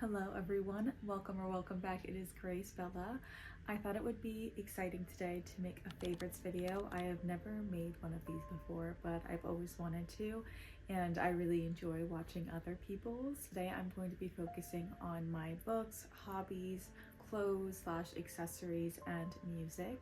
Hello everyone, welcome back. It is Grace Bella. I thought it would be exciting today to make a favorites video. I have never made one of these before, but I've always wanted to, and I really enjoy watching other people's. Today I'm going to be focusing on my books, hobbies, clothes / accessories, and music.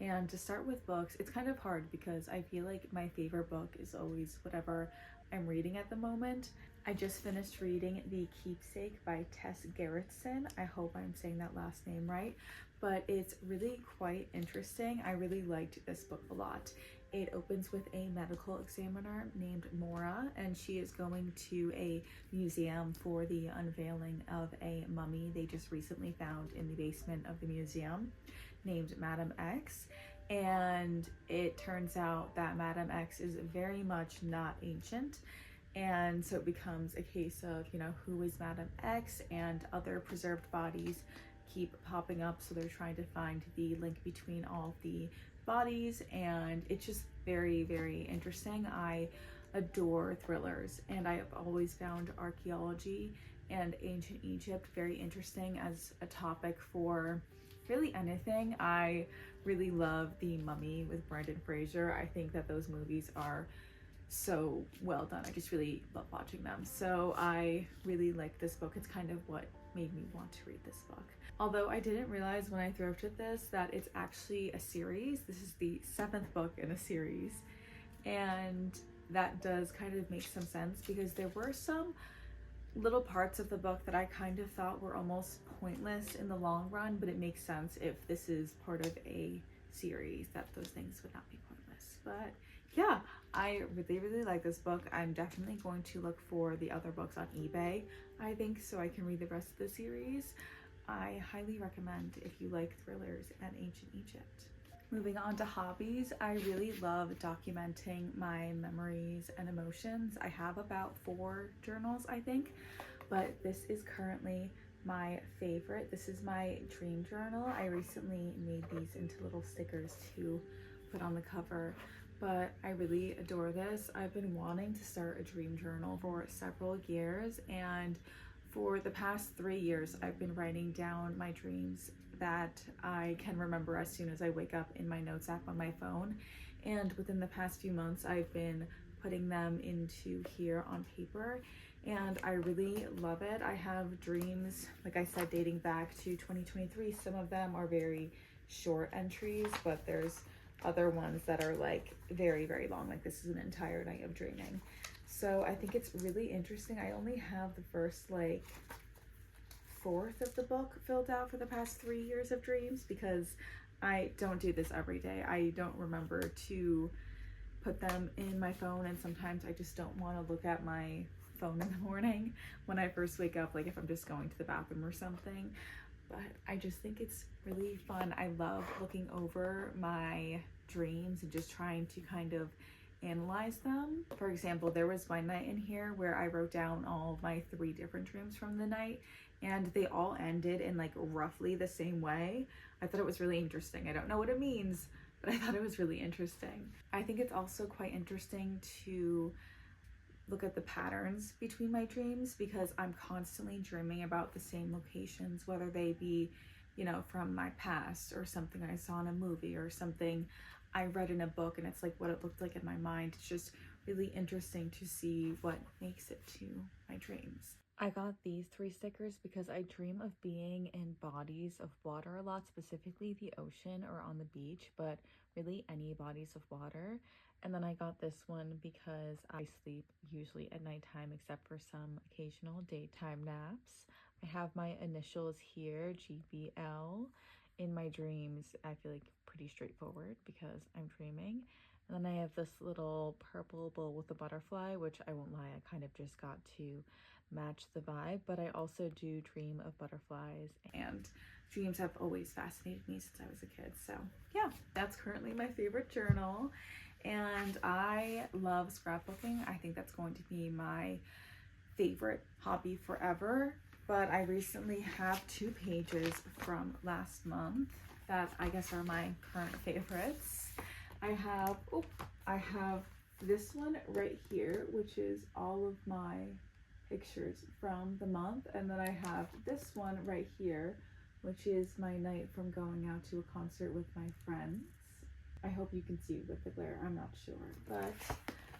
And to start with books, it's kind of hard because I feel like my favorite book is always whatever I'm reading at the moment. I just finished reading The Keepsake by Tess Gerritsen. I hope I'm saying that last name right, but it's really quite interesting. I really liked this book a lot. It opens with a medical examiner named Maura, and she is going to a museum for the unveiling of a mummy they just recently found in the basement of the museum named Madame X. And it turns out that Madame X is very much not ancient. And so it becomes a case of, who is Madame X, and other preserved bodies keep popping up. So they're trying to find the link between all the bodies, and it's just very, very interesting. I adore thrillers, and I have always found archaeology and ancient Egypt very interesting as a topic for really anything. I really love The Mummy with Brendan Fraser. I think that those movies are so well done. I just really love watching them. So I really like this book. It's kind of what made me want to read this book. Although I didn't realize when I thrifted this that it's actually a series. This is the 7th book in a series. And that does kind of make some sense because there were some little parts of the book that I kind of thought were almost pointless in the long run, but it makes sense if this is part of a series that those things would not be pointless. But yeah, I really like this book. I'm definitely going to look for the other books on eBay, I think, so I can read the rest of the series. I highly recommend if you like thrillers and ancient Egypt. Moving on to hobbies, I really love documenting my memories and emotions. I have about 4 journals, I think, but this is currently my favorite. This is my dream journal. I recently made these into little stickers to put on the cover, but I really adore this. I've been wanting to start a dream journal for several years, and for the past 3 years, I've been writing down my dreams that I can remember as soon as I wake up in my notes app on my phone. And within the past few months, I've been putting them into here on paper, and I really love it. I have dreams, like I said, dating back to 2023. Some of them are very short entries, but there's other ones that are like very, very long. Like this is an entire night of dreaming. So I think it's really interesting. I only have the first like 1/4 of the book filled out for the past 3 years of dreams because I don't do this every day. I don't remember to put them in my phone, and sometimes I just don't want to look at my phone in the morning when I first wake up, like if I'm just going to the bathroom or something. But I just think it's really fun. I love looking over my dreams and just trying to kind of analyze them. For example, there was one night in here where I wrote down all of my 3 different dreams from the night, and they all ended in like roughly the same way. I thought it was really interesting. I don't know what it means, but I thought it was really interesting. I think it's also quite interesting to look at the patterns between my dreams because I'm constantly dreaming about the same locations, whether they be, from my past or something I saw in a movie or something I read in a book, and it's like what it looked like in my mind. It's just really interesting to see what makes it to my dreams. I got these 3 stickers because I dream of being in bodies of water a lot, specifically the ocean or on the beach, but really any bodies of water. And then I got this one because I sleep usually at nighttime except for some occasional daytime naps. I have my initials here, GBL. In my dreams, I feel like pretty straightforward because I'm dreaming. And then I have this little purple bowl with a butterfly, which I won't lie, I kind of just got to match the vibe, but I also do dream of butterflies, and dreams have always fascinated me since I was a kid. So yeah, that's currently my favorite journal, and I love scrapbooking. I think that's going to be my favorite hobby forever. But I recently have 2 pages from last month that I guess are my current favorites. I have this one right here, which is all of my pictures from the month, and then I have this one right here, which is my night from going out to a concert with my friends. I hope you can see with the glare, I'm not sure, but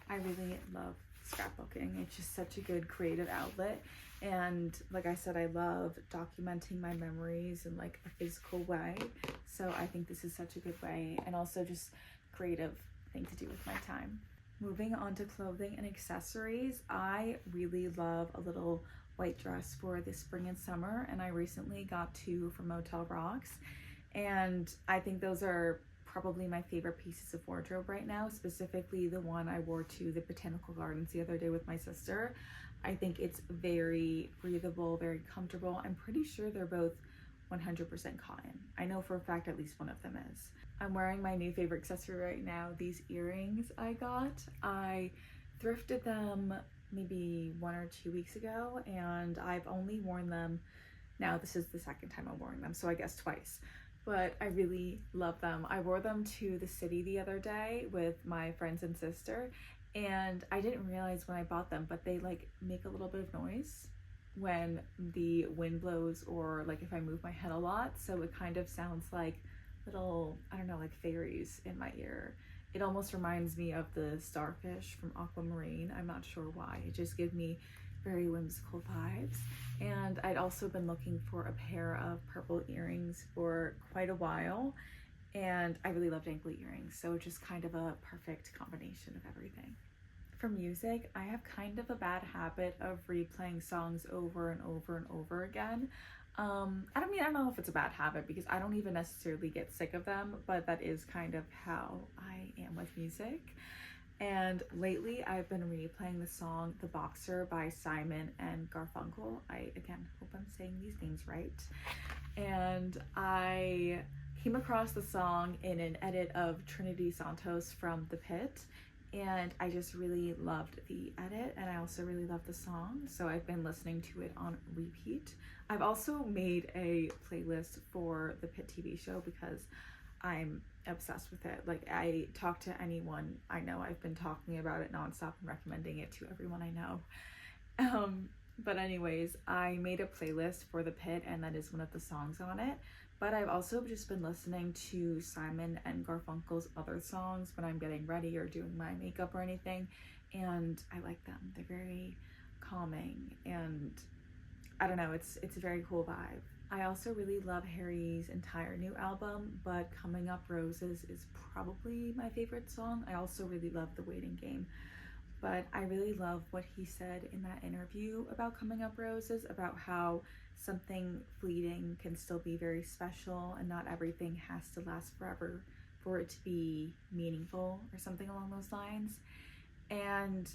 I really love scrapbooking. It's just such a good creative outlet, and like I said, I love documenting my memories in like a physical way, so I think this is such a good way, and also just creative thing to do with my time. Moving on to clothing and accessories, I really love a little white dress for the spring and summer, and I recently got two from Motel Rocks, and I think those are probably my favorite pieces of wardrobe right now, specifically the one I wore to the botanical gardens the other day with my sister. I think it's very breathable, very comfortable. I'm pretty sure they're both 100% cotton. I know for a fact at least one of them is. I'm wearing my new favorite accessory right now, these earrings I got. I thrifted them maybe 1 or 2 weeks ago, and I've only worn them, now this is the second time I'm wearing them, so I guess twice. But I really love them. I wore them to the city the other day with my friends and sister, and I didn't realize when I bought them, but they like make a little bit of noise when the wind blows, or like if I move my head a lot, so it kind of sounds like little, I don't know, like fairies in my ear. It almost reminds me of the starfish from Aquamarine. I'm not sure why. It just gives me very whimsical vibes. And I'd also been looking for a pair of purple earrings for quite a while, and I really loved ankle earrings, so just kind of a perfect combination of everything. For music, I have kind of a bad habit of replaying songs over and over and over again. I don't know if it's a bad habit, because I don't even necessarily get sick of them, but that is kind of how I am with music. And lately I've been replaying the song The Boxer by Simon and Garfunkel. I, again, hope I'm saying these names right. And I came across the song in an edit of Trinity Santos from The Pit, and I just really loved the edit, and I also really love the song, so I've been listening to it on repeat. I've also made a playlist for the Pit TV show because I'm obsessed with it. Like, I talk to anyone I know, I've been talking about it nonstop and recommending it to everyone I know. But anyways, I made a playlist for the Pit, and that is one of the songs on it. But I've also just been listening to Simon and Garfunkel's other songs when I'm getting ready or doing my makeup or anything, and I like them. They're very calming, and I don't know, it's a very cool vibe. I also really love Harry's entire new album, but Coming Up Roses is probably my favorite song. I also really love The Waiting Game, but I really love what he said in that interview about Coming Up Roses, about how something fleeting can still be very special, and not everything has to last forever for it to be meaningful, or something along those lines. And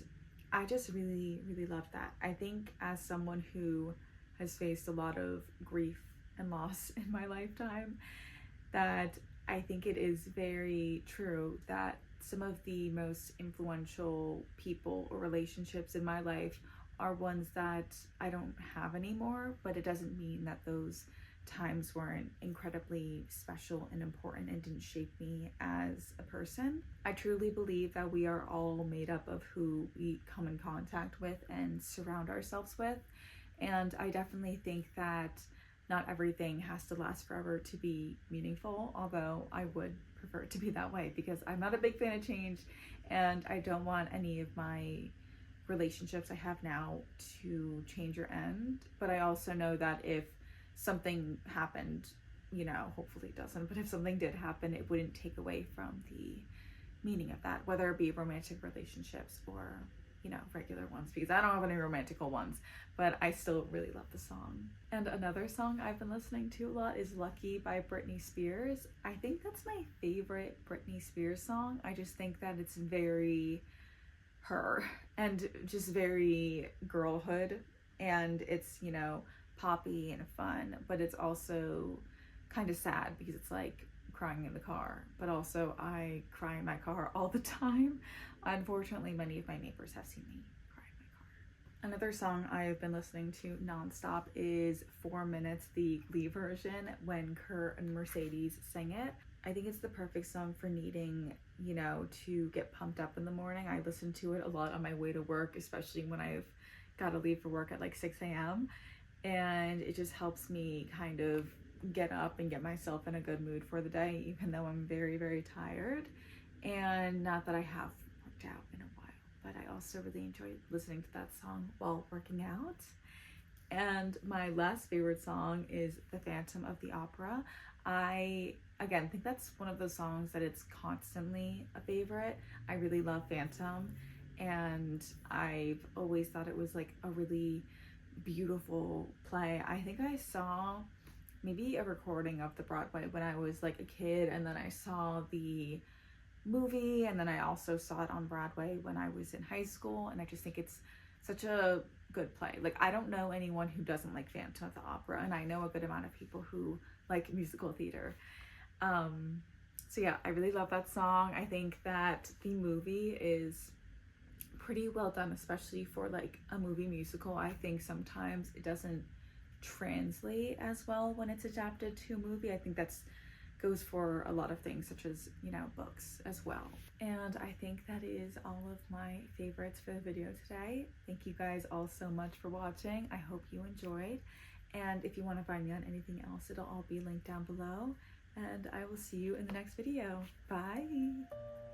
I just really, really love that. I think as someone who has faced a lot of grief and loss in my lifetime, that I think it is very true that some of the most influential people or relationships in my life are ones that I don't have anymore, but it doesn't mean that those times weren't incredibly special and important and didn't shape me as a person. I truly believe that we are all made up of who we come in contact with and surround ourselves with, and I definitely think that not everything has to last forever to be meaningful, although I would prefer it to be that way, because I'm not a big fan of change, and I don't want any of my relationships I have now to change or end. But I also know that if something happened, you know, hopefully it doesn't, but if something did happen, it wouldn't take away from the meaning of that, whether it be romantic relationships or, you know, regular ones, because I don't have any romantical ones, but I still really love the song. And another song I've been listening to a lot is Lucky by Britney Spears. I think that's my favorite Britney Spears song. I just think that it's very her, and just very girlhood, and it's, you know, poppy and fun, but it's also kind of sad because it's like crying in the car, but also I cry in my car all the time. Unfortunately, many of my neighbors have seen me cry in my car. Another song I've been listening to nonstop is 4 Minutes, the Glee version, when Kurt and Mercedes sing it. I think it's the perfect song for needing, you know, to get pumped up in the morning. I listen to it a lot on my way to work, especially when I've, gotta leave for work at like 6 a.m. and it just helps me kind of get up and get myself in a good mood for the day, even though I'm very, very tired. And not that I have worked out in a while, but I also really enjoy listening to that song while working out. And my last favorite song is The Phantom of the Opera. I, again, think that's one of those songs that it's constantly a favorite. I really love Phantom, and I've always thought it was like a really beautiful play. I think I saw maybe a recording of the Broadway when I was like a kid, and then I saw the movie, and then I also saw it on Broadway when I was in high school, and I just think it's such a good play. Like, I don't know anyone who doesn't like Phantom of the Opera, and I know a good amount of people who like musical theater. So yeah, I really love that song. I think that the movie is pretty well done, especially for like a movie musical. I think sometimes it doesn't translate as well when it's adapted to a movie. I think that's goes for a lot of things, such as, you know, books as well. And I think that is all of my favorites for the video today. Thank you guys all so much for watching. I hope you enjoyed. And if you want to find me on anything else, it'll all be linked down below. And I will see you in the next video. Bye!